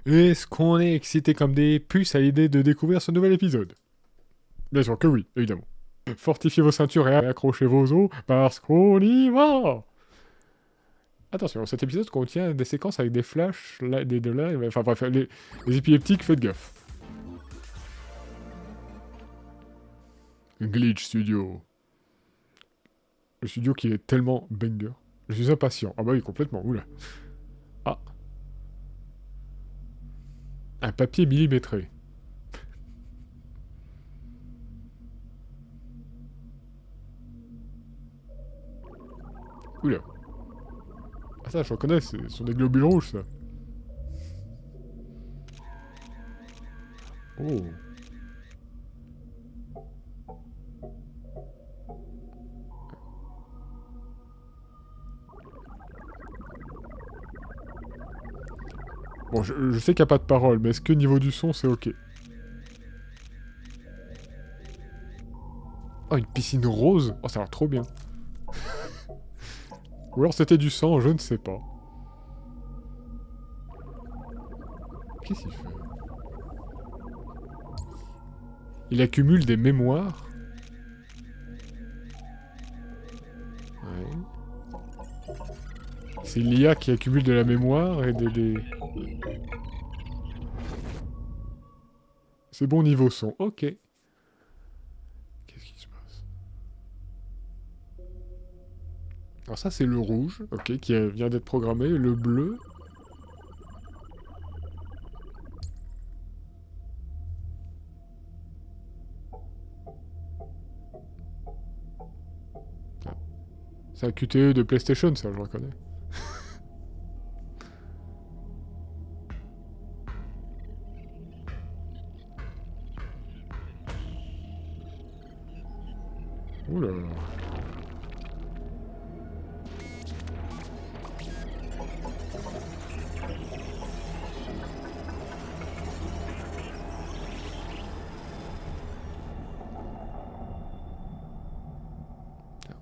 Est-ce qu'on est excité comme des puces à l'idée de découvrir ce nouvel épisode? Bien sûr que oui, évidemment. Fortifiez vos ceintures et accrochez vos os, parce qu'on y va! Attention, cet épisode contient des séquences avec des flashs, des lives, enfin bref, les épileptiques, faites gaffe. Glitch Studio. Le studio qui est tellement banger. Je suis impatient. Ah bah oui, complètement, oula. Ah. Un papier millimétré. Oula. Ah ça, je reconnais, ce sont des globules rouges, ça. Oh. Bon, je sais qu'il n'y a pas de parole, mais est-ce que niveau du son, c'est ok? Oh, une piscine rose? Oh, ça a l'air trop bien. Ou alors c'était du sang, je ne sais pas. Qu'est-ce qu'il fait? Il accumule des mémoires. Ouais. C'est l'IA qui accumule de la mémoire et des... C'est bon niveau son, ok. Qu'est-ce qui se passe? Alors ça c'est le rouge, ok, qui vient d'être programmé. Le bleu... Ah. C'est un QTE de PlayStation, ça, je le reconnais. Oula.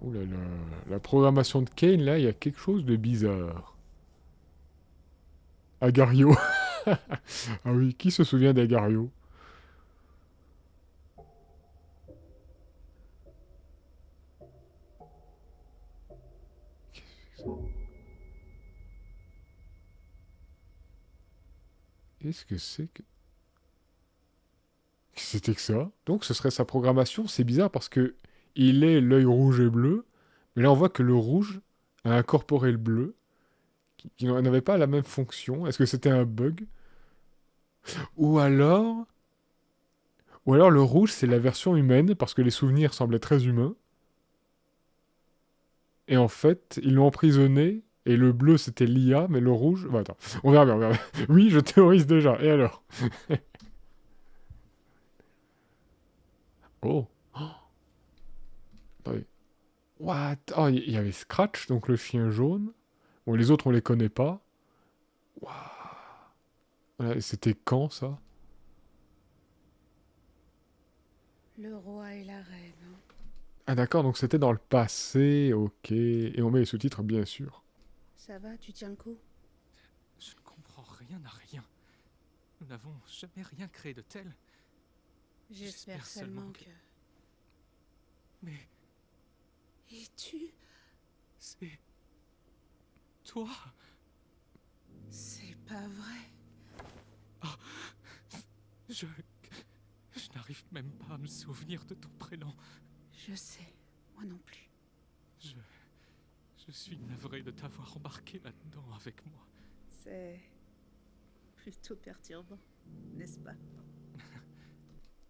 Oula, la programmation de Kane, là, il y a quelque chose de bizarre. Agario. Ah oui, qui se souvient d'Agario? Qu'est-ce que c'est que... C'était que ça? Donc ce serait sa programmation, c'est bizarre parce que il est l'œil rouge et bleu, mais là on voit que le rouge a incorporé le bleu, qui n'avait pas la même fonction. Est-ce que c'était un bug? Ou alors... Ou alors le rouge c'est la version humaine, parce que les souvenirs semblaient très humains. Et en fait, ils l'ont emprisonné, et le bleu c'était l'IA, mais le rouge... Bon, attends, on verra bien, on verra bien. Oui, je théorise déjà, et alors? Oh. Attendez. What? Oh, il y avait Scratch, donc le chien jaune. Bon, les autres, on les connaît pas. Waouh. Voilà, et c'était quand, ça? Le roi et la reine. Ah d'accord, donc c'était dans le passé, ok. Et on met les sous-titres, bien sûr. Ça va, tu tiens le coup? Je ne comprends rien à rien. Nous n'avons jamais rien créé de tel. J'espère seulement que... Mais Et tu... c'est... toi. C'est pas vrai. Je n'arrive même pas à me souvenir de ton prénom. Je sais, moi non plus. Je suis navré de t'avoir embarqué là-dedans avec moi. C'est... plutôt perturbant, n'est-ce pas?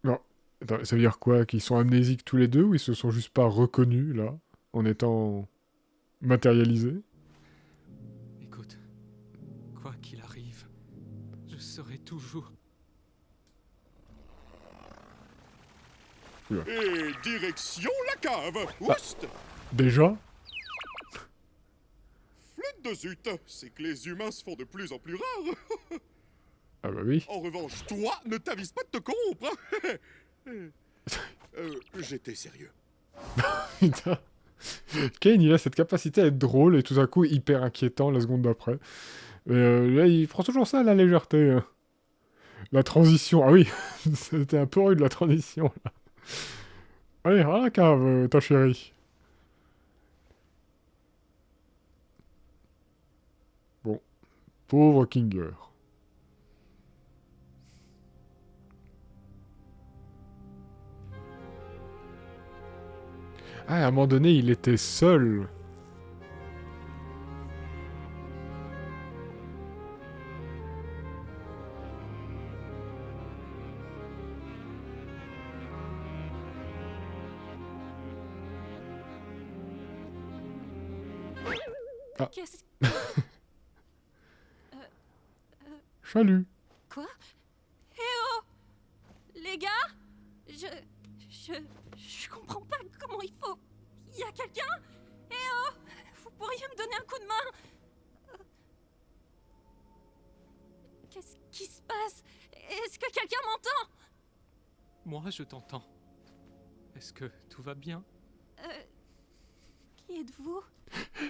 Non. Attends, ça veut dire quoi? Qu'ils sont amnésiques tous les deux, ou ils se sont juste pas reconnus, là, en étant matérialisés? Écoute, quoi qu'il arrive, je serai toujours... Et direction la cave. Oust. Déjà? Flûte de zut. C'est que les humains se font de plus en plus rares. Ah bah oui. En revanche, toi, ne t'avise pas de te corrompre. J'étais sérieux. Putain. Kane, il a cette capacité à être drôle, et tout à coup, hyper inquiétant la seconde d'après. Là, il prend toujours ça à la légèreté, hein. La transition, ah oui, c'était un peu rude la transition. Là. Allez, à la cave, ta chérie. Bon, pauvre Kinger. Ah, à un moment donné, il était seul. Qu'est-ce... Chalut. Quoi? Eh oh! Les gars? Je comprends pas comment il faut... Il y a quelqu'un? Eh oh! Vous pourriez me donner un coup de main? Qu'est-ce qui se passe? Est-ce que quelqu'un m'entend? Moi, je t'entends. Est-ce que tout va bien? Qui êtes-vous?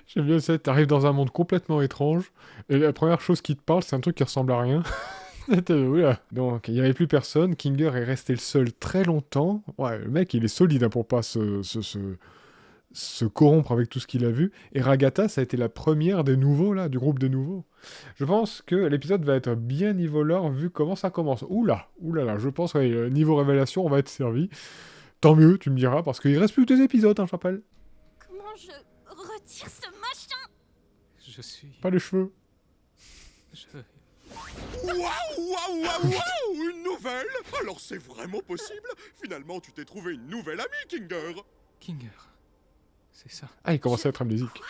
J'aime bien ça, t'arrives dans un monde complètement étrange, et la première chose qui te parle, c'est un truc qui ressemble à rien. Oula. Donc, il n'y avait plus personne, Kinger est resté le seul très longtemps. Ouais, le mec, il est solide hein, pour pas se corrompre avec tout ce qu'il a vu. Et Ragata, ça a été la première des nouveaux, là, du groupe de nouveaux. Je pense que l'épisode va être bien nivoleur vu comment ça commence. Oula là, je pense que niveau révélation, on va être servi. Tant mieux, tu me diras, parce qu'il reste plus que 2 épisodes, hein, je rappelle. Comment je retire ce machin? Je suis... Pas les cheveux. Je... Waouh! Une nouvelle? Alors c'est vraiment possible? Finalement, tu t'es trouvé une nouvelle amie, Kinger! Kinger. C'est ça. Ah, il commençait à être amnésique.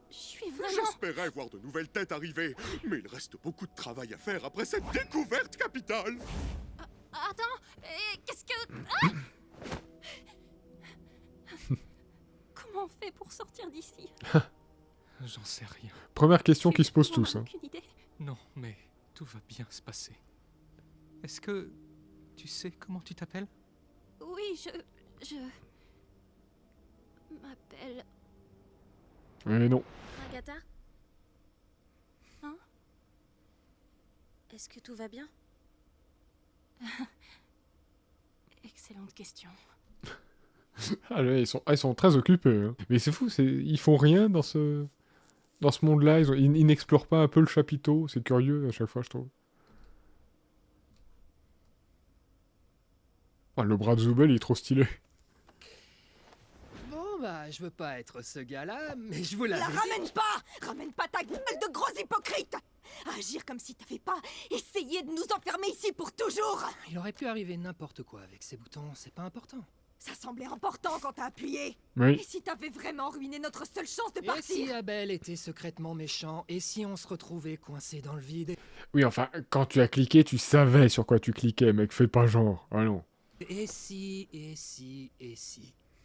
Je suis vraiment... J'espérais voir de nouvelles têtes arriver, mais il reste beaucoup de travail à faire après cette découverte capitale! Attends, qu'est-ce que... Ah! Comment on fait pour sortir d'ici? J'en sais rien. Première question qui se pose tous. Hein. Aucune idée. Non, mais tout va bien se passer. Est-ce que... Tu sais comment tu t'appelles? Oui, je m'appelle Mais non. Agatha. Hein? Est-ce que tout va bien? Excellente question. Ah, là, ils sont très occupés. Hein. Mais c'est fou, ils font rien dans ce monde-là. Ils n'explorent pas un peu le chapiteau. C'est curieux à chaque fois, je trouve. Ah, le bras de Zubel, il est trop stylé. Bon bah, je veux pas être ce gars-là, mais je vous l'avais dit. Ramène pas ta gueule de gros hypocrite! Agir comme si t'avais pas essayé de nous enfermer ici pour toujours! Il aurait pu arriver n'importe quoi avec ces boutons, c'est pas important. Ça semblait important quand t'as appuyé! Et Oui. si t'avais vraiment ruiné notre seule chance de Et partir? si Abel était secrètement méchant, et si on se retrouvait coincé dans le vide? Oui, enfin, quand tu as cliqué, tu savais sur quoi tu cliquais, mec. Fais pas genre. Ah non. Et si,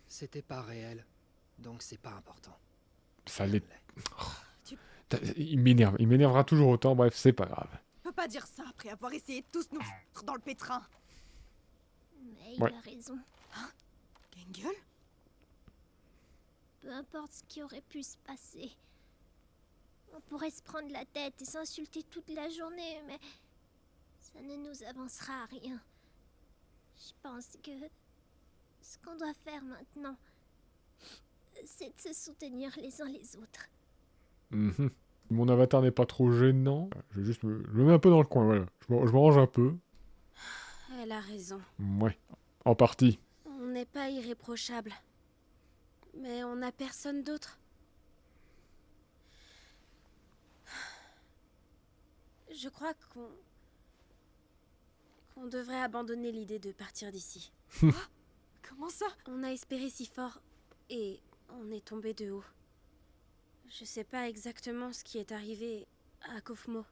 c'était pas réel, donc c'est pas important. Ça l'est. Il m'énerve. Il m'énervera toujours autant. Bref, c'est pas grave. On peut pas dire ça après avoir essayé de tous nous foutre dans le pétrin. Mais il Ouais. a raison. Gengel? Peu importe ce qui aurait pu se passer. On pourrait se prendre la tête et s'insulter toute la journée, mais ça ne nous avancera à rien. Je pense que ce qu'on doit faire maintenant, c'est de se soutenir les uns les autres. Mhm. Mon avatar n'est pas trop gênant. Je vais juste je me mets un peu dans le coin, voilà. Je me range un peu. Elle a raison. Ouais. En partie. On n'est pas irréprochable. Mais on n'a personne d'autre. Je crois qu'on devrait abandonner l'idée de partir d'ici. Comment ça? On a espéré si fort et on est tombé de haut. Je sais pas exactement ce qui est arrivé à Kofmo.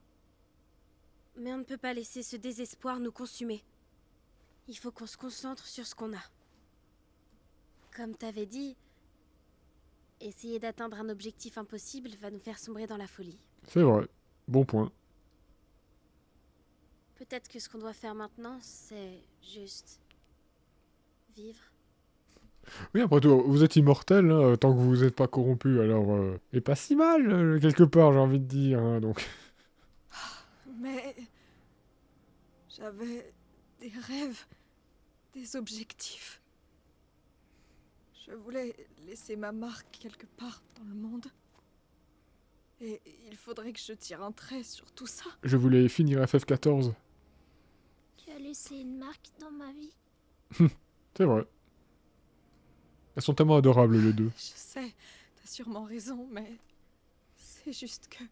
Mais on ne peut pas laisser ce désespoir nous consumer. Il faut qu'on se concentre sur ce qu'on a. Comme t'avais dit, essayer d'atteindre un objectif impossible va nous faire sombrer dans la folie. C'est vrai. Bon point. Peut-être que ce qu'on doit faire maintenant, c'est juste vivre. Oui, après tout, vous êtes immortel, hein, tant que vous n'êtes pas corrompu, alors... et pas si mal, quelque part, j'ai envie de dire, hein, donc... Mais... J'avais des rêves, des objectifs. Je voulais laisser ma marque quelque part dans le monde. Et il faudrait que je tire un trait sur tout ça. Je voulais finir FF14. Tu as laissé une marque dans ma vie. C'est vrai. Elles sont tellement adorables, les deux. Je sais, t'as sûrement raison, mais c'est juste que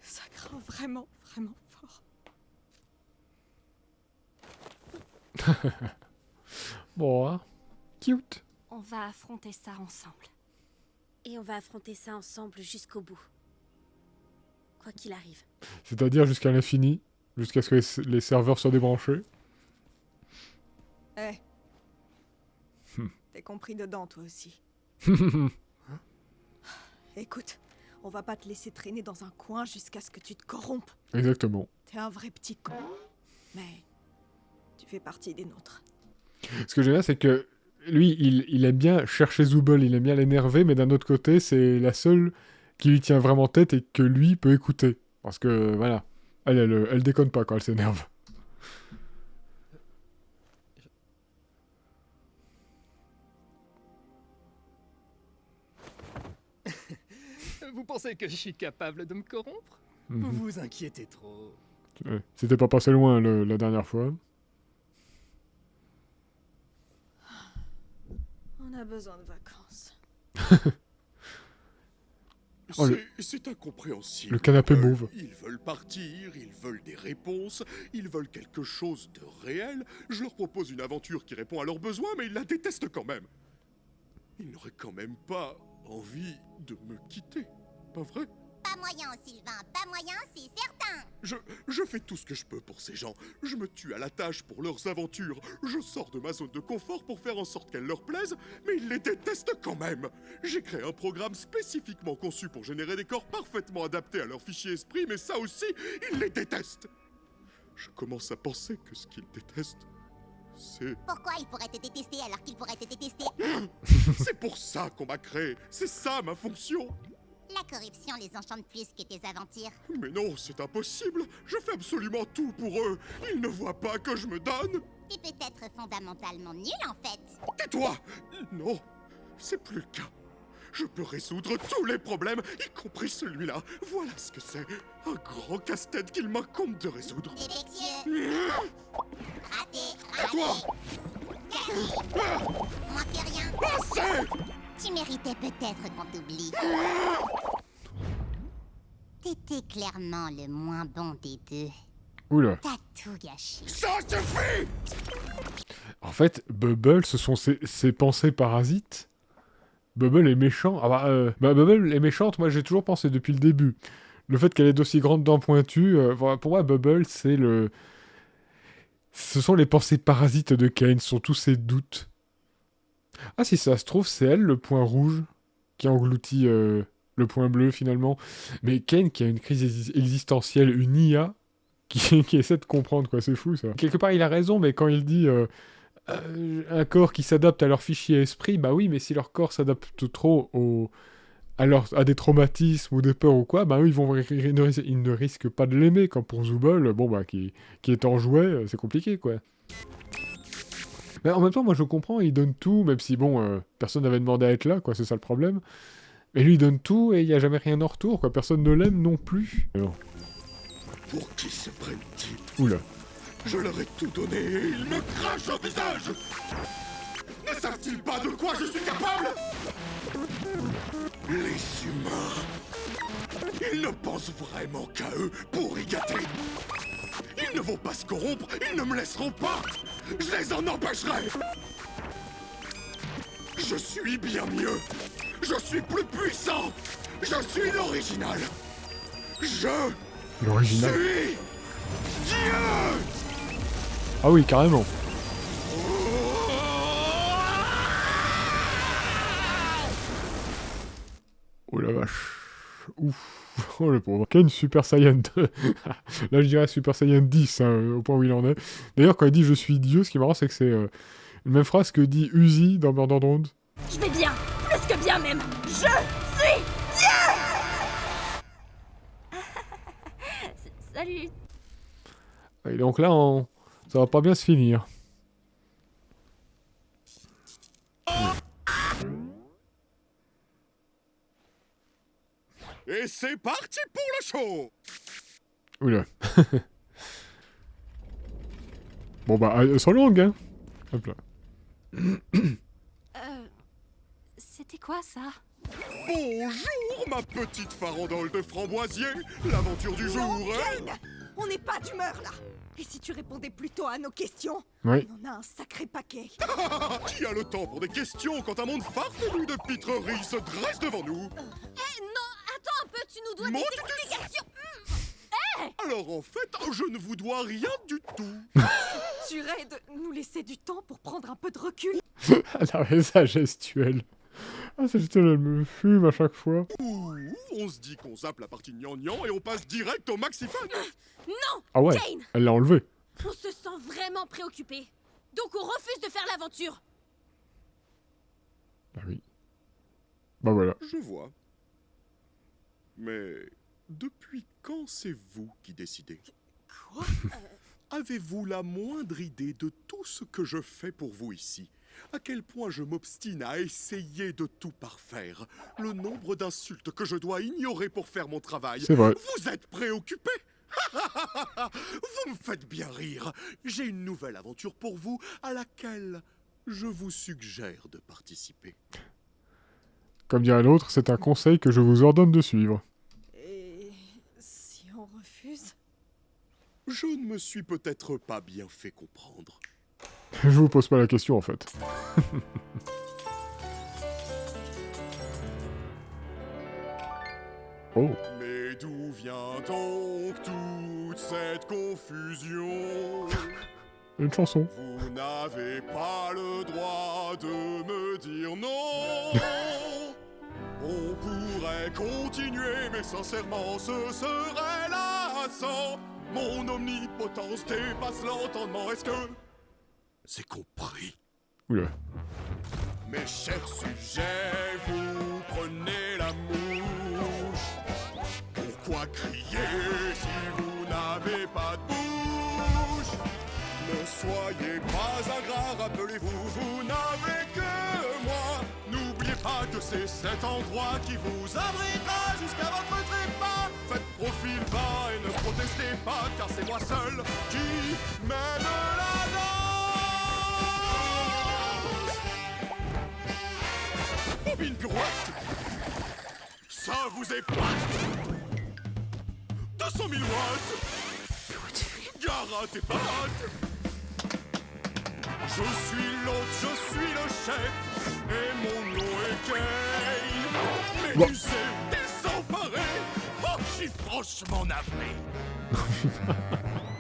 ça craint vraiment, vraiment fort. Bon, hein. Cute. On va affronter ça ensemble. Et on va affronter ça ensemble jusqu'au bout. Quoi qu'il arrive. C'est-à-dire jusqu'à l'infini, jusqu'à ce que les serveurs soient débranchés. Eh. T'es compris dedans, toi aussi. Écoute, on va pas te laisser traîner dans un coin jusqu'à ce que tu te corrompes. Exactement. T'es un vrai petit con. Mais tu fais partie des nôtres. Ce que j'aime bien, c'est que lui, il aime bien chercher Zooble, il aime bien l'énerver, mais d'un autre côté, c'est la seule qui lui tient vraiment tête et que lui peut écouter. Parce que, voilà, elle déconne pas quand elle s'énerve. Vous pensez que je suis capable de me corrompre? Mhm. Vous vous inquiétez trop. Ouais. C'était pas passé loin la dernière fois. On a besoin de vacances. Oh, C'est incompréhensible. le canapé Ils veulent- mauve. Ils veulent partir, ils veulent des réponses, ils veulent quelque chose de réel. Je leur propose une aventure qui répond à leurs besoins, mais ils la détestent quand même. Ils n'auraient quand même pas envie de me quitter, pas vrai? Pas moyen, Sylvain, pas moyen, c'est certain. Je fais tout ce que je peux pour ces gens. Je me tue à la tâche pour leurs aventures. Je sors de ma zone de confort pour faire en sorte qu'elles leur plaisent, mais ils les détestent quand même. J'ai créé un programme spécifiquement conçu pour générer des corps parfaitement adaptés à leur fichier esprit, mais ça aussi, ils les détestent. Je commence à penser que ce qu'ils détestent, c'est... Pourquoi il pourrait te détester alors qu'il pourrait te détester? C'est pour ça qu'on m'a créé. C'est ça ma fonction. La corruption les enchante plus que tes aventures. Mais non, c'est impossible. Je fais absolument tout pour eux. Ils ne voient pas que je me donne. Tu peux être fondamentalement nul en fait. Tais-toi! Non, c'est plus le cas. Je peux résoudre tous les problèmes, y compris celui-là. Voilà ce que c'est. Un grand casse-tête qu'il m'incombe de résoudre. Défectueux. Raté, À toi! moins que rien. Assez! Tu méritais peut-être qu'on t'oublie. T'étais clairement le moins bon des deux. Oula. T'as tout gâché. Ça suffit! En fait, Bubble, ce sont ses pensées parasites. Bubble est méchant. Bubble est méchante, moi j'ai toujours pensé depuis le début. Le fait qu'elle ait d'aussi grandes dents pointues, voilà, pour moi, Bubble, c'est le... Ce sont les pensées parasites de Kane, ce sont tous ses doutes. Ah, si ça se trouve, c'est elle, le point rouge, qui engloutit le point bleu, finalement. Mais Kane, qui a une crise existentielle, une IA, qui essaie de comprendre, quoi, c'est fou, ça. Quelque part, il a raison, mais quand il dit... un corps qui s'adapte à leur fichier esprit, bah oui, mais si leur corps s'adapte trop à des traumatismes ou des peurs ou quoi, bah eux, ils ne risquent pas de l'aimer, comme pour Zooble, bon bah, qui est en jouet, c'est compliqué, quoi. Mais en même temps, moi je comprends, il donne tout, même si, bon, personne n'avait demandé à être là, quoi, c'est ça le problème. Mais lui, il donne tout, et il n'y a jamais rien en retour, quoi, personne ne l'aime non plus. Mais bon. Pour qui se prennent-ils? Oula. Je leur ai tout donné et ils me crachent au visage! Ne savent-ils pas de quoi je suis capable? Les humains, ils ne pensent vraiment qu'à eux pour y gâter. Ils ne vont pas se corrompre, ils ne me laisseront pas. Je les en empêcherai. Je suis bien mieux. Je suis plus puissant. Je suis l'original. L'original. Suis Dieu. Ah oui, carrément. Oh la vache. Ouf. Oh le pauvre. Kane Super Saiyan 2. Là je dirais Super Saiyan 10, hein, au point où il en est. D'ailleurs quand il dit je suis Dieu, ce qui est marrant c'est que c'est une même phrase que dit Uzi dans Borderlands. Je vais bien, plus que bien même. Je suis Dieu. Salut. Et donc là, ça va pas bien se finir. Et c'est parti pour le show! Oula. Bon bah, elles sont longues, hein. Hop là. C'était quoi ça? Bonjour, ma petite farandole de framboisier! L'aventure du jour, hein? On n'est pas d'humeur là. Et si tu répondais plutôt à nos questions? Oui. On en a un sacré paquet. Qui a le temps pour des questions quand un monde farfelu de pitreries se dresse devant nous? Non, attends un peu, tu nous dois Mon des Dieu. explications. Alors en fait, je ne vous dois rien du tout. Tu rêves de nous laisser du temps pour prendre un peu de recul? Alors, sa gestuelle. Ah, cette gestuelle, elle me fume à chaque fois. Ouh, on se dit qu'on zappe la partie gnangnan et on passe direct au maxifun. Non, Ah ouais, Kane, elle l'a enlevé. on se sent vraiment préoccupé. Donc on refuse de faire l'aventure. Bah oui. Bah voilà. Je vois. Mais depuis quand c'est vous qui décidez? Quoi? Avez-vous la moindre idée de tout ce que je fais pour vous ici? À quel point je m'obstine à essayer de tout parfaire? Le nombre d'insultes que je dois ignorer pour faire mon travail? C'est vrai. Vous êtes préoccupé? Vous me faites bien rire. J'ai une nouvelle aventure pour vous à laquelle je vous suggère de participer. Comme dirait l'autre, c'est un conseil que je vous ordonne de suivre. Et si on refuse? Je ne me suis peut-être pas bien fait comprendre. Je vous pose pas la question en fait. Oh. Mais d'où vient donc toute cette confusion? Une chanson. Vous n'avez pas le droit de me dire non. On pourrait continuer, mais sincèrement, ce serait lassant. Mon omnipotence dépasse l'entendement. Est-ce que c'est compris? Oula. Mes chers sujets, vous prenez la mouche. Pourquoi crier si vous n'avez pas de bouche? Ne soyez pas ingrat, rappelez-vous, vous n'avez que moi. N'oubliez pas que c'est cet endroit qui vous abritera jusqu'à votre trépas. Faites profil bas et ne protestez pas, car c'est moi seul qui mène la danse. Bobine pirouette, ça vous épate. 200 000 watts, gare à tes pattes. Je suis l'hôte, je suis le chef, et mon nom est Kane. Mais tu sais, désemparé, oh, je suis franchement navré.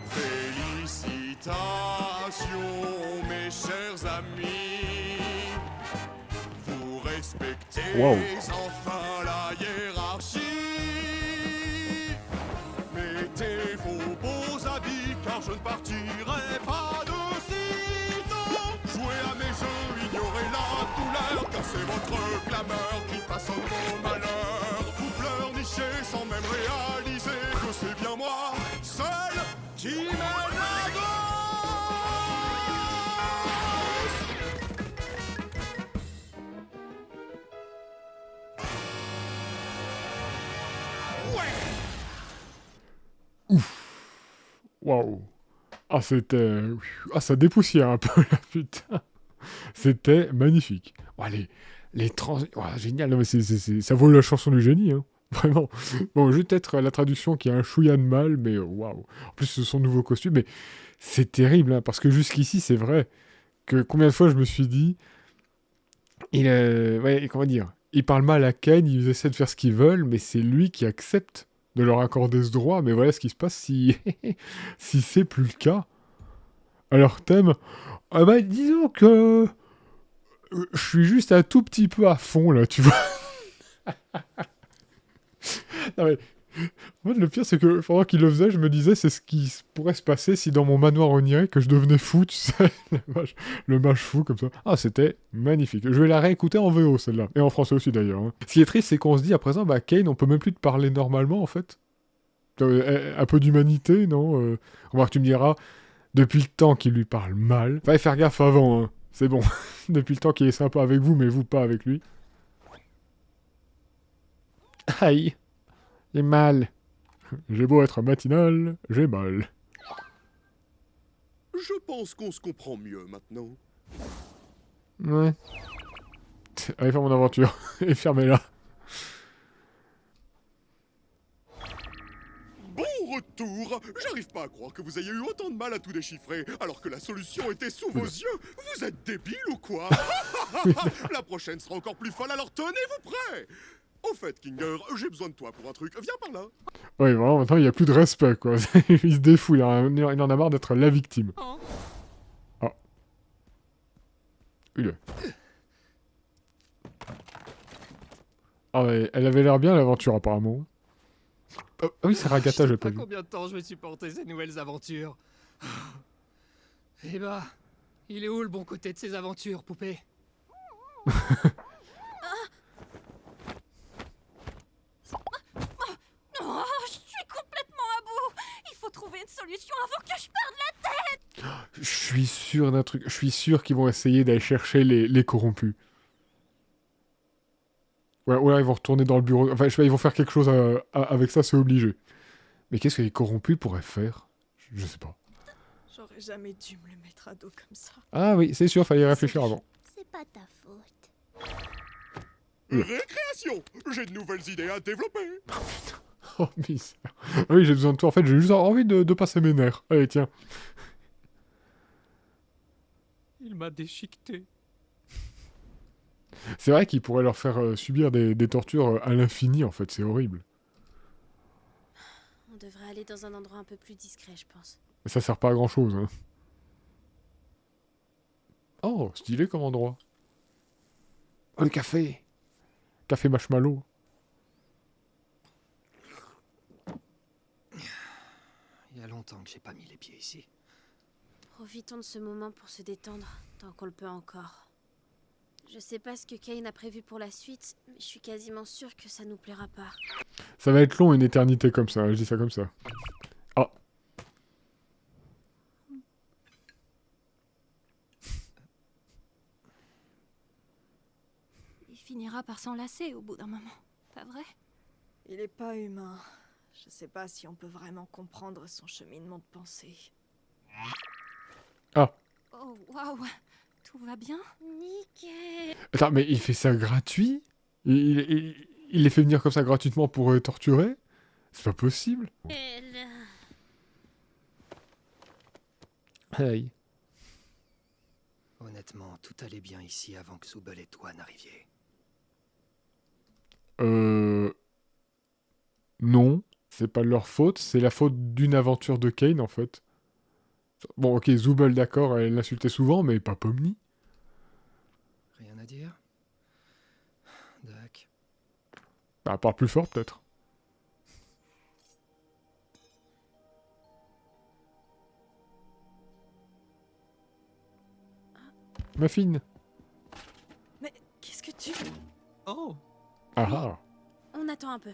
Félicitations, mes chers amis. Vous respectez Wow. enfin la hiérarchie. Mettez vos beaux habits, car je ne partirai pas de sitôt. Jouez à mes jeux, ignorez la douleur, car c'est votre clameur qui façonne mon malheur. Vous pleurnichez sans même réaliser que c'est bien moi, seul, qui mène la danse. Waouh. Ah, c'était... Ah, ça dépoussière un peu, là, putain. C'était magnifique. Oh, les trans... Oh, génial. Non, mais ça vaut la chanson du génie, hein. Vraiment. Bon, juste peut-être la traduction qui a un chouïa de mal, mais waouh. En plus, ce son nouveau costume, mais c'est terrible, hein, parce que jusqu'ici, c'est vrai que combien de fois je me suis dit... Ouais, comment dire? Ils parlent mal à Kane, ils essaient de faire ce qu'ils veulent, mais c'est lui qui accepte de leur accorder ce droit. Mais voilà ce qui se passe si, si c'est plus le cas. Alors, thème, ah bah, disons que je suis juste un tout petit peu à fond là, tu vois. Non mais, en fait, le pire c'est que pendant qu'il le faisait, je me disais c'est ce qui pourrait se passer si dans mon manoir onirique que je devenais fou, tu sais, le mage fou comme ça. Ah, c'était magnifique. Je vais la réécouter en VO celle-là, et en français aussi d'ailleurs. Hein. Ce qui est triste, c'est qu'on se dit à présent, bah Kane, on peut même plus te parler normalement en fait. Un peu d'humanité, non Remarque, tu me diras, depuis le temps qu'il lui parle mal... Fallait faire gaffe avant, hein. C'est bon. Depuis le temps qu'il est sympa avec vous, mais vous pas avec lui. Aïe. J'ai mal. J'ai beau être matinal, j'ai mal. Je pense qu'on se comprend mieux maintenant. Ouais. Allez faire mon aventure. Et fermez-la. Bon retour! J'arrive pas à croire que vous ayez eu autant de mal à tout déchiffrer, alors que la solution était sous vos yeux! Vous êtes débile ou quoi? La prochaine sera encore plus folle, alors tenez-vous prêts! Au fait, Kinger, j'ai besoin de toi pour un truc. Viens par là. Ouais, vraiment, maintenant, il n'y a plus de respect, quoi. Il se défoule, il en a marre d'être la victime. Oh. Ah. Ah ouais, elle avait l'air bien, l'aventure, apparemment. Oh, ah oui, c'est Ragata, j'ai pas vu. Combien de temps je vais supporter ces nouvelles aventures? Eh bah, il est où le bon côté de ces aventures, poupée? Oh, je suis complètement à bout. Il faut trouver une solution avant que je perde la... Je suis sûr d'un truc. Je suis sûr qu'ils vont essayer d'aller chercher les corrompus. Ouais, ou là, ils vont retourner dans le bureau. Enfin, je sais pas, ils vont faire quelque chose avec ça, c'est obligé. Mais qu'est-ce que les corrompus pourraient faire? Je sais pas. J'aurais jamais dû me le mettre à dos comme ça. Ah oui, c'est sûr, fallait y réfléchir avant. C'est pas ta faute. Récréation! J'ai de nouvelles idées à développer. Oh, misère. Ah oui, j'ai besoin de toi. En fait, j'ai juste envie de passer mes nerfs. Allez, tiens. Il m'a déchiqueté. C'est vrai qu'ils pourraient leur faire subir des tortures à l'infini, en fait. C'est horrible. On devrait aller dans un endroit un peu plus discret, je pense. Mais ça sert pas à grand-chose, hein. Oh, stylé comme endroit. Oh, le café. Café marshmallow. Il y a longtemps que j'ai pas mis les pieds ici. Profitons de ce moment pour se détendre, tant qu'on le peut encore. Je sais pas ce que Kane a prévu pour la suite, mais je suis quasiment sûre que ça nous plaira pas. Ça va être long, une éternité comme ça. Je dis ça comme ça. Ah. Il finira par s'enlacer au bout d'un moment, pas vrai? Il est pas humain. Je sais pas si on peut vraiment comprendre son cheminement de pensée. Ah. Oh, waouh! Tout va bien? Nickel! Attends, mais il fait ça gratuit? Il les fait venir comme ça gratuitement pour torturer? C'est pas possible. Hey. Honnêtement, tout allait bien ici avant que Zubel et toi n'arriviez. Non, c'est pas de leur faute, c'est la faute d'une aventure de Kane en fait. Bon, ok, Zubel, d'accord, elle l'insultait souvent, mais pas Pomni. Rien à dire? Dac. Bah, parle plus fort peut-être. Muffin. Mais qu'est-ce que tu... Oh! Ah ah. On attend un peu.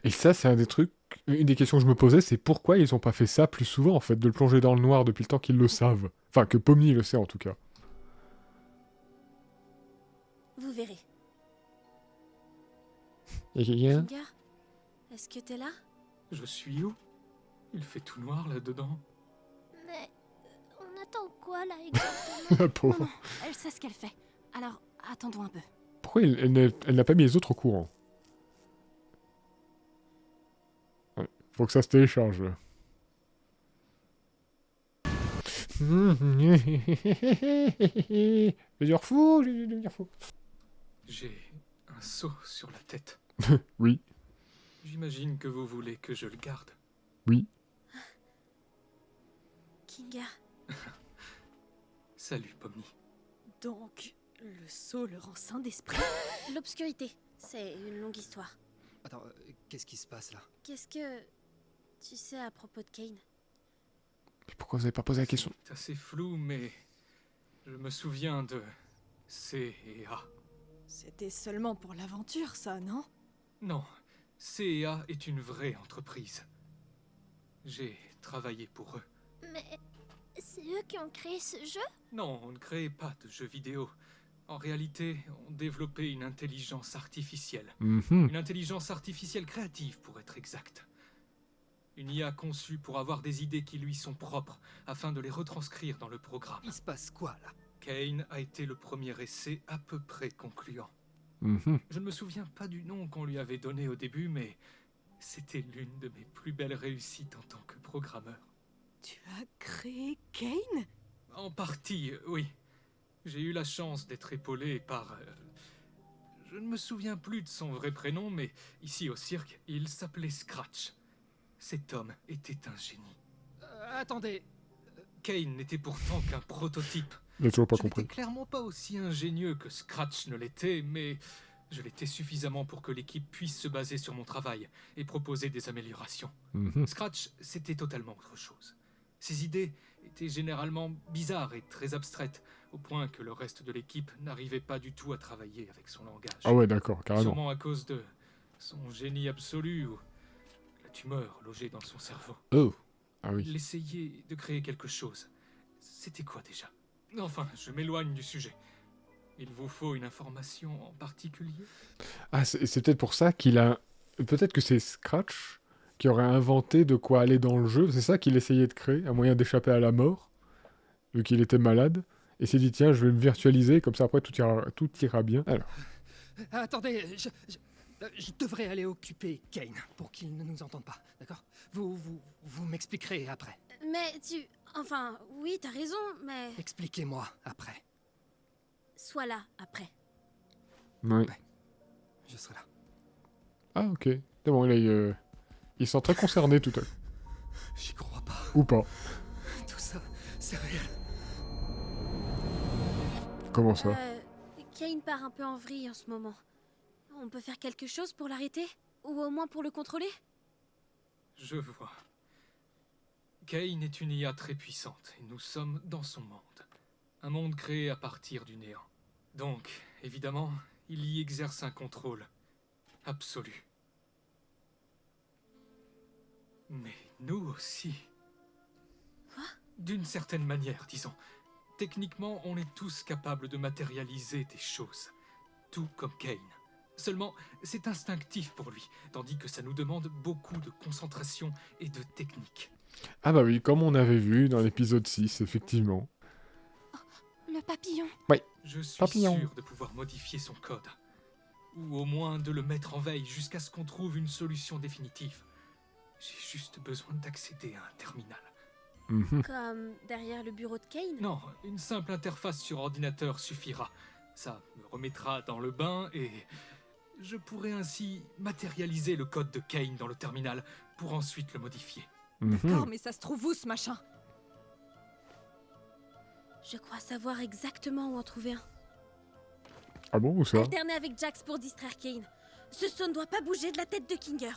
Et ça, c'est un des trucs, une des questions que je me posais, c'est pourquoi ils ont pas fait ça plus souvent en fait, de le plonger dans le noir depuis le temps qu'ils le savent. Enfin, que Pomni le sait en tout cas. Vous verrez. Y'a quelqu'un? Kinga, est-ce que t'es là? Je suis où? Il fait tout noir là-dedans. Mais on attend quoi là exactement? La Non, pauvre. non, elle sait ce qu'elle fait. Alors, attendons un peu. Pourquoi elle n'a pas mis les autres au courant? Ouais, faut que ça se télécharge. Là. Je vais devenir fou, je vais devenir fou. J'ai un seau sur la tête. Oui, J'imagine que vous voulez que je le garde. oui. Kinga, Salut, Pomni. Donc, le sceau le rend sain d'esprit? l'obscurité, c'est une longue histoire. Attends, qu'est-ce qui se passe là? Qu'est-ce que tu sais à propos de Kane? Mais pourquoi vous avez pas posé la question? C'est assez flou, mais je me souviens de C et A. C'était seulement pour l'aventure, ça, non? Non, CEA est une vraie entreprise. J'ai travaillé pour eux. Mais c'est eux qui ont créé ce jeu? Non, on ne créait pas de jeux vidéo. En réalité, on développait une intelligence artificielle. Mhm. Une intelligence artificielle créative, pour être exact. Une IA conçue pour avoir des idées qui lui sont propres, afin de les retranscrire dans le programme. Il se passe quoi, là? Kane a été le premier essai à peu près concluant. Mhm. Je ne me souviens pas du nom qu'on lui avait donné au début, mais c'était l'une de mes plus belles réussites en tant que programmeur. Tu as créé Kane? En partie, oui. J'ai eu la chance d'être épaulé par... je ne me souviens plus de son vrai prénom, mais ici au cirque, il s'appelait Scratch. Cet homme était un génie. Attendez, Kane n'était pourtant qu'un prototype. Il a toujours pas Je compris. n'étais clairement pas aussi ingénieux que Scratch ne l'était, mais je l'étais suffisamment pour que l'équipe puisse se baser sur mon travail et proposer des améliorations. Mhm. Scratch, c'était totalement autre chose. Ses idées étaient généralement bizarres et très abstraites, au point que le reste de l'équipe n'arrivait pas du tout à travailler avec son langage. Ah ouais, d'accord, carrément. Sûrement à cause de son génie absolu ou la tumeur logée dans son cerveau. Oh, ah oui. Il essayait de créer quelque chose. C'était quoi déjà? Enfin, je m'éloigne du sujet. Il vous faut une information en particulier? Ah, c'est peut-être pour ça qu'il a... Peut-être que c'est Scratch qui aurait inventé de quoi aller dans le jeu. C'est ça qu'il essayait de créer, un moyen d'échapper à la mort, vu qu'il était malade. Et s'est dit, tiens, je vais me virtualiser, comme ça après tout ira bien. Alors, attendez, je devrais aller occuper Kane pour qu'il ne nous entende pas, d'accord? Vous m'expliquerez après. Mais tu... Enfin, oui, t'as raison, mais... Expliquez-moi après. Sois là, après. ouais. Je serai là. Ah, ok. C'est bon, là, il sent très concerné tout à l'heure. J'y crois pas. Ou pas. Tout ça, c'est réel. Comment ça? Kane part un peu en vrille en ce moment. On peut faire quelque chose pour l'arrêter? Ou au moins pour le contrôler? Je vois. Kane est une IA très puissante, et nous sommes dans son monde. Un monde créé à partir du néant. Donc, évidemment, il y exerce un contrôle absolu. Mais nous aussi. Quoi? D'une certaine manière, disons. Techniquement, on est tous capables de matérialiser des choses. Tout comme Kane. Seulement, c'est instinctif pour lui, tandis que ça nous demande beaucoup de concentration et de technique. Ah bah oui, comme on avait vu dans l'épisode 6, effectivement. Le papillon. Je suis Papillon. sûr de pouvoir modifier son code. Ou au moins de le mettre en veille jusqu'à ce qu'on trouve une solution définitive. J'ai juste besoin d'accéder à un terminal. Mhm. Comme derrière le bureau de Kane? Non, une simple interface sur ordinateur suffira. Ça me remettra dans le bain et je pourrai ainsi matérialiser le code de Kane dans le terminal pour ensuite le modifier. D'accord, Mhm. mais ça se trouve où ce machin? Je crois savoir exactement où en trouver un. Ah bon, où ça? Alterner avec Jax pour distraire Kane. Ce saut ne doit pas bouger de la tête de Kinger.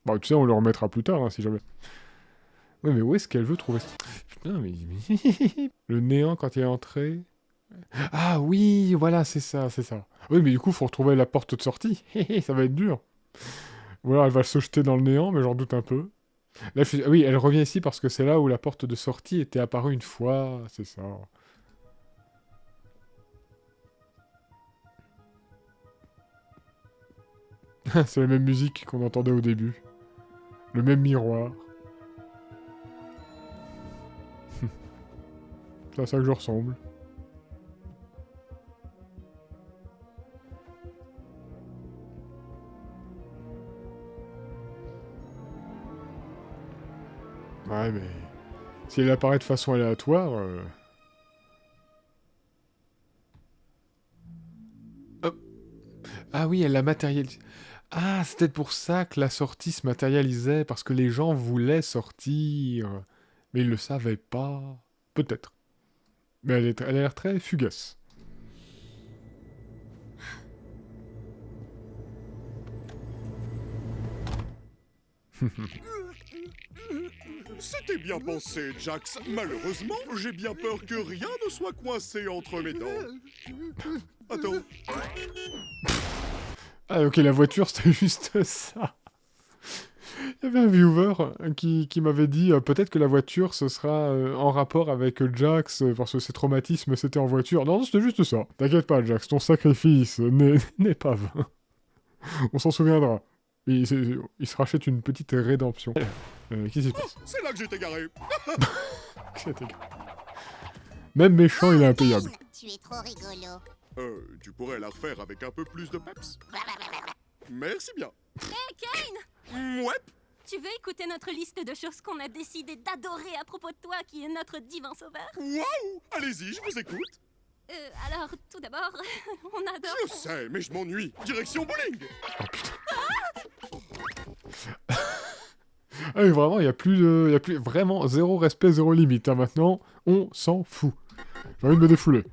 Bah tu sais, on le remettra plus tard, hein, si jamais. Ouais, mais où est-ce qu'elle veut trouver... Putain, mais... Le néant quand il est entré... Ah oui, voilà, c'est ça, c'est ça. Oui, mais du coup, faut retrouver la porte de sortie. Ça va être dur. Ou alors elle va se jeter dans le néant, mais j'en doute un peu. Là, oui, elle revient ici parce que c'est là où la porte de sortie était apparue une fois, c'est ça. C'est la même musique qu'on entendait au début. Le même miroir. C'est à ça que je ressemble. Ouais, mais... Si elle apparaît de façon aléatoire... Hop. Ah oui, elle l'a matérialisé. Ah, c'était pour ça que la sortie se matérialisait, parce que les gens voulaient sortir. Mais ils le savaient pas. Peut-être. Mais elle a l'air très fugace. C'était bien pensé, Jax. Malheureusement, j'ai bien peur que rien ne soit coincé entre mes dents. Attends. Ah, ok, la voiture, c'était juste ça. Il y avait un viewer qui m'avait dit peut-être que la voiture, ce sera en rapport avec Jax, parce que ses traumatismes, c'était en voiture. Non, c'était juste ça. T'inquiète pas, Jax, ton sacrifice n'est pas vain. On s'en souviendra. Il se rachète une petite rédemption. Qu'est-ce qui se passe? C'est là que j'étais garé. Même méchant, il est impayable. Tu es trop rigolo. Tu pourrais la refaire avec un peu plus de peps? Merci bien. Hé, Kane! Ouais. Tu veux écouter notre liste de choses qu'on a décidé d'adorer à propos de toi, qui est notre divin sauveur? Waouh! Allez-y, je vous écoute. Alors, tout d'abord, on adore... Je sais, mais je m'ennuie. Direction bowling. Ah oui, vraiment, il y a plus vraiment zéro respect, zéro limite. Hein. Maintenant, on s'en fout. J'ai envie de me défouler.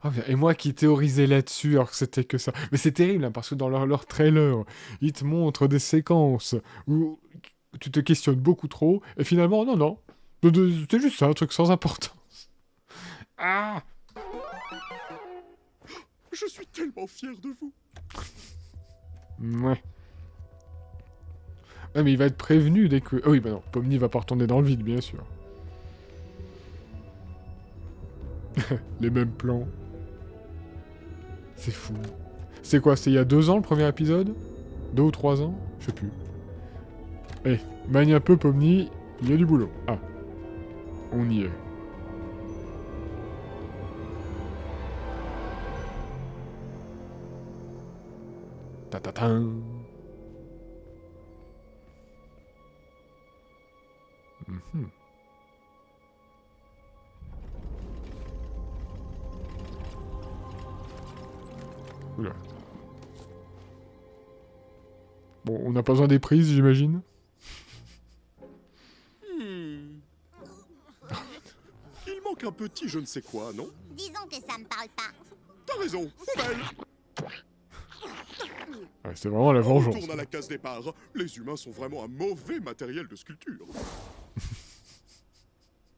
Oh, et moi qui théorisais là-dessus alors que c'était que ça. Mais c'est terrible hein, parce que dans leur trailer, ils te montrent des séquences où tu te questionnes beaucoup trop et finalement, non. C'était juste ça, un truc sans importance. Ah! Je suis tellement fier de vous. Ouais. Ouais, mais il va être prévenu dès que... Oh oui, bah non, Pomni va pas retourner dans le vide, bien sûr. Les mêmes plans. C'est fou. C'est quoi, c'est il y a 2 ans le premier épisode? 2 ou 3 ans? Je sais plus. Allez, manie un peu Pomni, il y a du boulot. Ah. On y est. Ta-ta-tan. Mhm. Oula. Bon, on n'a pas besoin des prises, j'imagine. Il manque un petit je ne sais quoi, non? Disons que ça me parle pas. T'as raison, poubelle. Ouais, c'est vraiment la On vengeance. retourne à la case départ. Les humains sont vraiment un mauvais matériel de sculpture.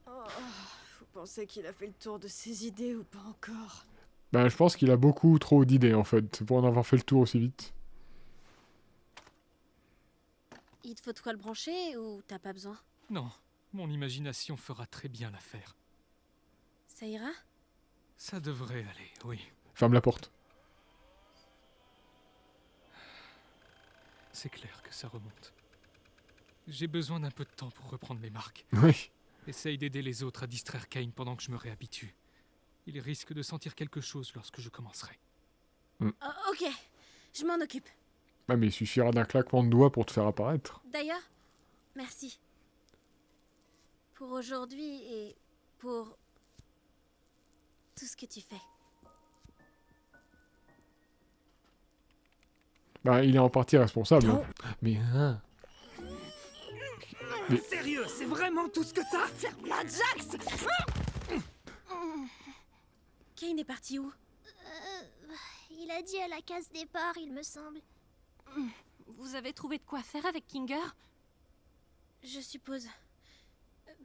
Vous pensez qu'il a fait le tour de ses idées ou pas encore? Ben, je pense qu'il a beaucoup trop d'idées, en fait, pour en avoir fait le tour aussi vite. Il te faut de quoi le brancher ou t'as pas besoin? Non, mon imagination fera très bien l'affaire. Ça ira? Ça devrait aller, oui. Ferme la porte. C'est clair que ça remonte. J'ai besoin d'un peu de temps pour reprendre mes marques. Oui. Essaye d'aider les autres à distraire Kane pendant que je me réhabitue. Il risque de sentir quelque chose lorsque je commencerai. Oh, ok, je m'en occupe. Ah, mais il suffira d'un claquement de doigts pour te faire apparaître. D'ailleurs, merci. Pour aujourd'hui et pour tout ce que tu fais. Bah, il est en partie responsable. Hein. Mais, hein. Mais... Sérieux, c'est vraiment tout ce que t'as? Ferme-la, Jax! Kane est parti où? Il a dit à la case départ, il me semble. Vous avez trouvé de quoi faire avec Kinger? Je suppose.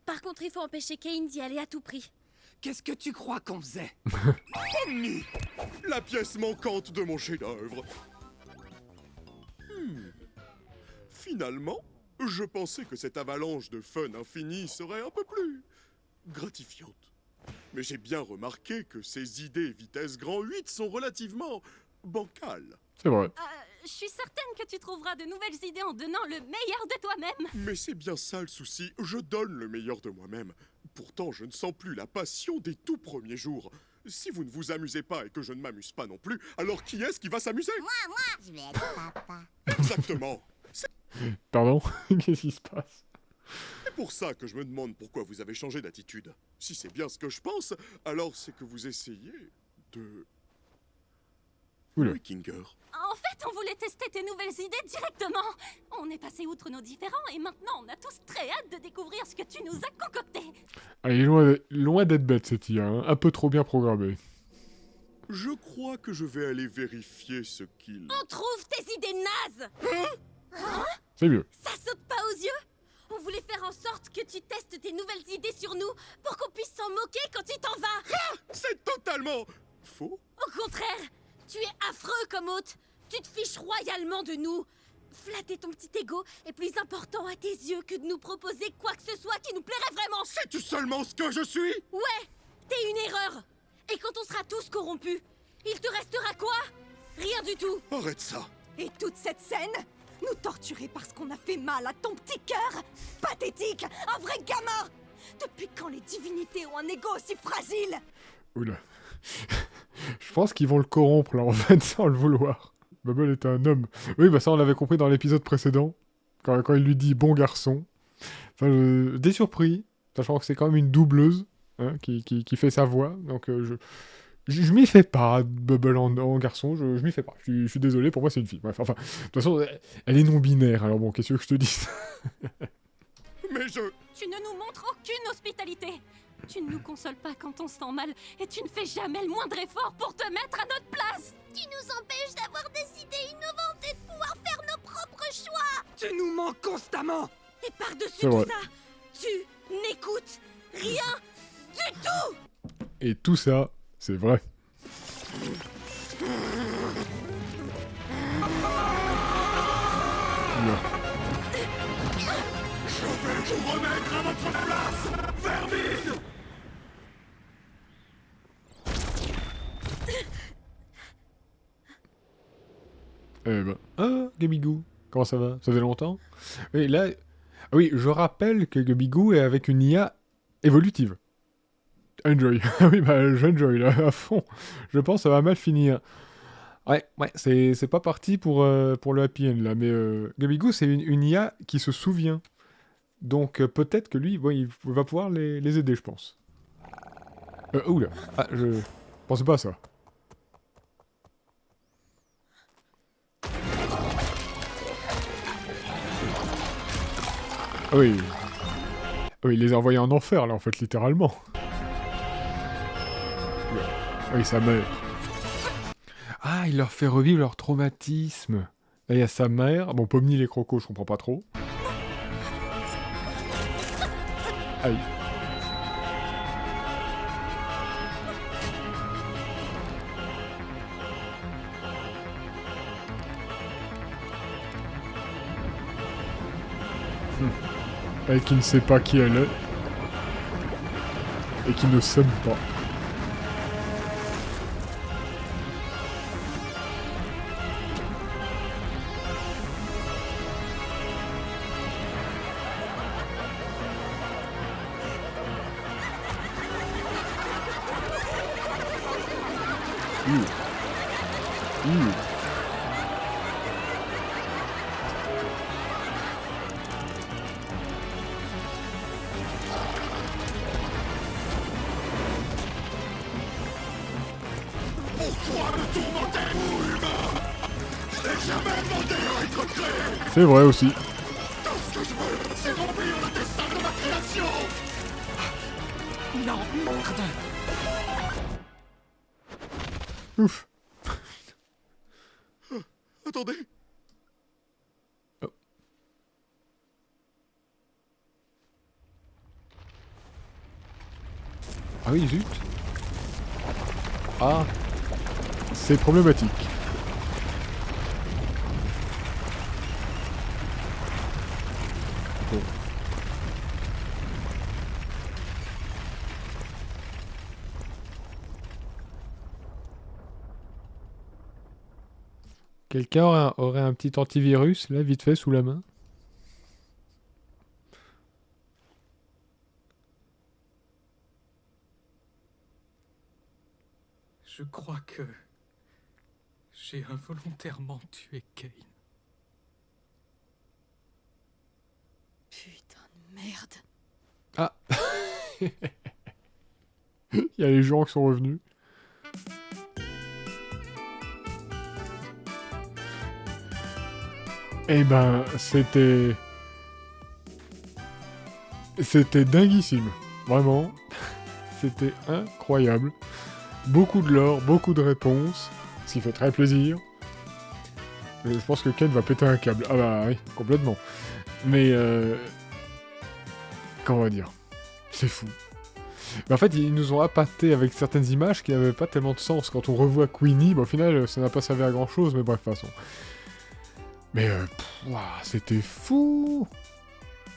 Par contre, il faut empêcher Kane d'y aller à tout prix. Qu'est-ce que tu crois qu'on faisait? Omni, la pièce manquante de mon chef-d'œuvre. Finalement, je pensais que cette avalanche de fun infini serait un peu plus gratifiante. Mais j'ai bien remarqué que ces idées vitesse grand 8 sont relativement bancales. C'est vrai. Je suis certaine que tu trouveras de nouvelles idées en donnant le meilleur de toi-même. Mais c'est bien ça le souci, je donne le meilleur de moi-même. Pourtant, je ne sens plus la passion des tout premiers jours. Si vous ne vous amusez pas et que je ne m'amuse pas non plus, alors qui est-ce qui va s'amuser? Moi, je vais être papa. Exactement. Pardon? Qu'est-ce qui se passe? C'est pour ça que je me demande pourquoi vous avez changé d'attitude. Si c'est bien ce que je pense, alors c'est que vous essayez de... Oula. Oui, Kinger. En fait, on voulait tester tes nouvelles idées directement. On est passé outre nos différends et maintenant on a tous très hâte de découvrir ce que tu nous as concocté. Ah, il est loin d'être bête cette IA, hein. Un peu trop bien programmée. Je crois que je vais aller vérifier ce qu'il... On trouve tes idées nazes! C'est mieux. Ça saute pas aux yeux? On voulait faire en sorte que tu testes tes nouvelles idées sur nous pour qu'on puisse s'en moquer quand tu t'en vas! C'est totalement faux. Au contraire, tu es affreux comme hôte. Tu te fiches royalement de nous. Flatter ton petit ego est plus important à tes yeux que de nous proposer quoi que ce soit qui nous plairait vraiment. Sais-tu seulement ce que je suis? Ouais, t'es une erreur. Et quand on sera tous corrompus, il te restera quoi? Rien du tout. Arrête ça. Et toute cette scène, nous torturer parce qu'on a fait mal à ton petit cœur? Pathétique, un vrai gamin. Depuis quand les divinités ont un ego aussi fragile? Oula. Je pense qu'ils vont le corrompre, là, en fait, sans le vouloir. Bubble est un homme. Oui, bah ça, on l'avait compris dans l'épisode précédent, quand il lui dit « bon garçon ». Enfin, des surpris, sachant que c'est quand même une doubleuse hein, qui fait sa voix, donc je m'y fais pas, Bubble en garçon, je m'y fais pas. Je suis désolé, pour moi, c'est une fille. Bref, enfin, de toute façon, elle est non-binaire, alors bon, qu'est-ce que je te dis? Mais je... Tu ne nous montres aucune hospitalité. Tu ne nous consoles pas quand on se sent mal et tu ne fais jamais le moindre effort pour te mettre à notre place. Tu nous empêches d'avoir des idées innovantes et de pouvoir faire nos propres choix. Tu nous manques constamment. Et par-dessus C'est tout vrai. ça, tu n'écoutes rien du tout. Et tout ça, c'est vrai. Oula. Je vais vous remettre à votre place, vermine! Eh ben... Ah, Gabigou, comment ça va? Ça fait longtemps? Et là... Ah oui, je rappelle que Gabigou est avec une IA évolutive. Enjoy. Ah oui, bah j'enjoy là, à fond. Je pense que ça va mal finir. Ouais, c'est pas parti pour le happy end là, mais Gabigou c'est une IA qui se souvient. Donc peut-être que lui, bon, il va pouvoir les aider, je pense. Oula, ah, je pensais pas à ça. Ah oui. Ah oui, il les a envoyés en enfer là, en fait, littéralement. Ah oui, sa mère. Ah, il leur fait revivre leur traumatisme. Là, il y a sa mère. Bon, Pomni les crocos, je comprends pas trop. Aïe. Elle qui ne sait pas qui elle est. Et qui ne s'aime pas. C'est vrai aussi. C'est remplir le destin de ma création! Non, Ouf. Attendez. Ah oui, zut. Ah. C'est problématique. Bon. Quelqu'un aurait un petit antivirus, là, vite fait, sous la main? Je crois que j'ai involontairement tué Kane. Putain de merde. Ah. Il y a les gens qui sont revenus. Eh ben, c'était dinguissime. Vraiment. C'était incroyable. Beaucoup de lore, beaucoup de réponses. Ce qui fait très plaisir. Je pense que Ken va péter un câble. Ah bah oui, complètement. Mais... comment on va dire? C'est fou. Mais en fait, ils nous ont appâté avec certaines images qui n'avaient pas tellement de sens. Quand on revoit Queenie, au final, ça n'a pas servi à grand chose, mais bref, façon. Mais, c'était fou.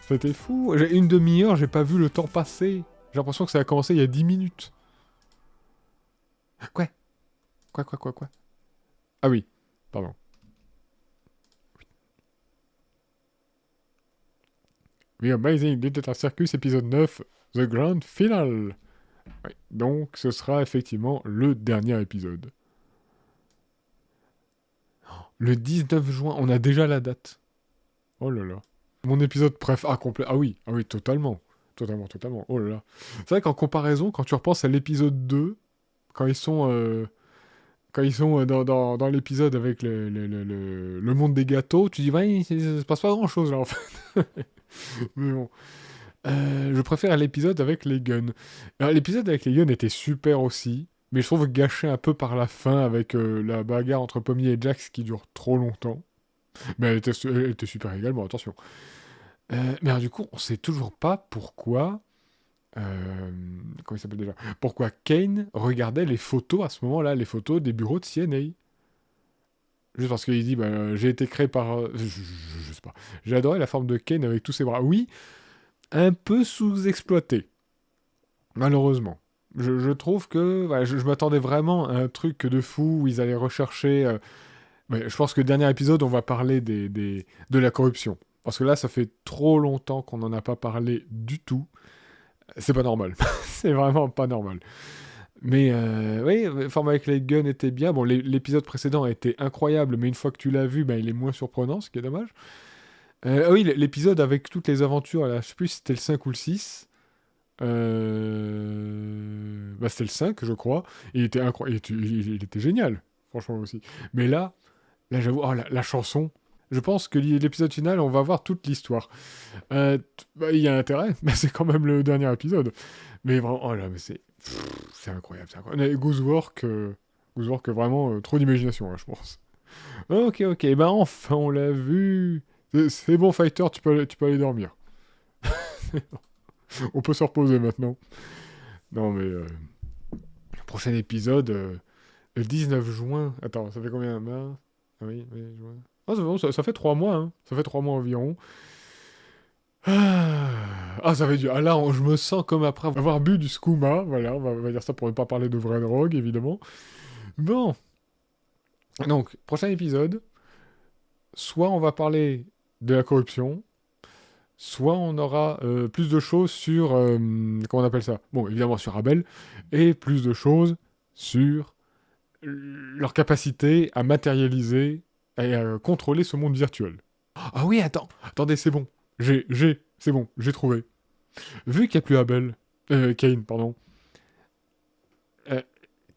C'était fou. J'ai une demi-heure, j'ai pas vu le temps passer. J'ai l'impression que ça a commencé il y a 10 minutes. Quoi? Quoi? Ah oui, pardon. The Amazing Digital Circus, épisode 9, The Grand Final. Oui, donc ce sera effectivement le dernier épisode. Le 19 juin, on a déjà la date. Oh là là. Mon épisode complet. Ah oui, totalement. Totalement. Oh là là. C'est vrai qu'en comparaison, quand tu repenses à l'épisode 2, quand ils sont dans l'épisode avec le monde des gâteaux, tu dis, ouais, il se passe pas grand-chose là en fait. Mais bon. Je préfère l'épisode avec les guns. Alors, l'épisode avec les guns était super aussi, mais je trouve gâché un peu par la fin avec la bagarre entre Pommy et Jax qui dure trop longtemps. Mais elle était super également, attention. Mais alors, du coup, on sait toujours pas pourquoi... comment il s'appelle déjà? Pourquoi Kane regardait les photos à ce moment-là, les photos des bureaux de CNA. Juste parce qu'il dit, j'ai été créé par... je sais pas. J'ai adoré la forme de Kane avec tous ses bras. Oui, un peu sous-exploité. Malheureusement. Je trouve que... je m'attendais vraiment à un truc de fou où ils allaient rechercher... mais je pense que le dernier épisode, on va parler de la corruption. Parce que là, ça fait trop longtemps qu'on n'en a pas parlé du tout. C'est pas normal. C'est vraiment pas normal. Mais oui, le format avec les guns était bien. Bon, l'épisode précédent a été incroyable, mais une fois que tu l'as vu, il est moins surprenant, ce qui est dommage. Oui, l'épisode avec toutes les aventures, là, je sais plus si c'était le 5 ou le 6. C'était le 5, je crois. Il était incroyable. Il était génial, franchement aussi. Mais là j'avoue, la chanson. Je pense que l'épisode final, on va voir toute l'histoire. Il y a intérêt, mais c'est quand même le dernier épisode. Mais vraiment, mais c'est incroyable, c'est incroyable. Goosework, vraiment trop d'imagination, je pense. Ok, enfin on l'a vu. C'est bon, Fighter, tu peux aller dormir. On peut se reposer maintenant. Non, mais... prochain épisode, le 19 juin. Attends, ça fait combien? Ah oui, juin. Ah, c'est bon, ça fait 3 mois, hein. Ça fait 3 mois environ. Ça fait du... là, je me sens comme après avoir bu du skouma. Voilà, on va dire ça pour ne pas parler de vraie drogue, évidemment. Bon. Donc, prochain épisode. Soit on va parler de la corruption, soit on aura plus de choses sur... comment on appelle ça? Bon, évidemment sur Abel, et plus de choses sur leur capacité à matérialiser et à contrôler ce monde virtuel. Ah oui, attendez, c'est bon. C'est bon, j'ai trouvé. Vu qu'il n'y a plus Abel, Kane, pardon,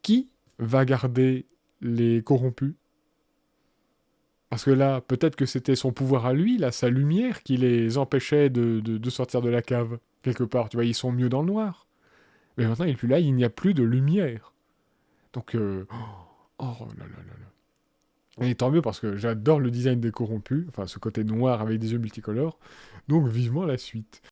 qui va garder les corrompus? Parce que là, peut-être que c'était son pouvoir à lui, là, sa lumière, qui les empêchait de sortir de la cave, quelque part. Tu vois, ils sont mieux dans le noir. Mais maintenant, il n'est plus là, il n'y a plus de lumière. Donc, oh là là là là. Et tant mieux, parce que j'adore le design des corrompus, enfin, ce côté noir avec des yeux multicolores. Donc, vivement la suite.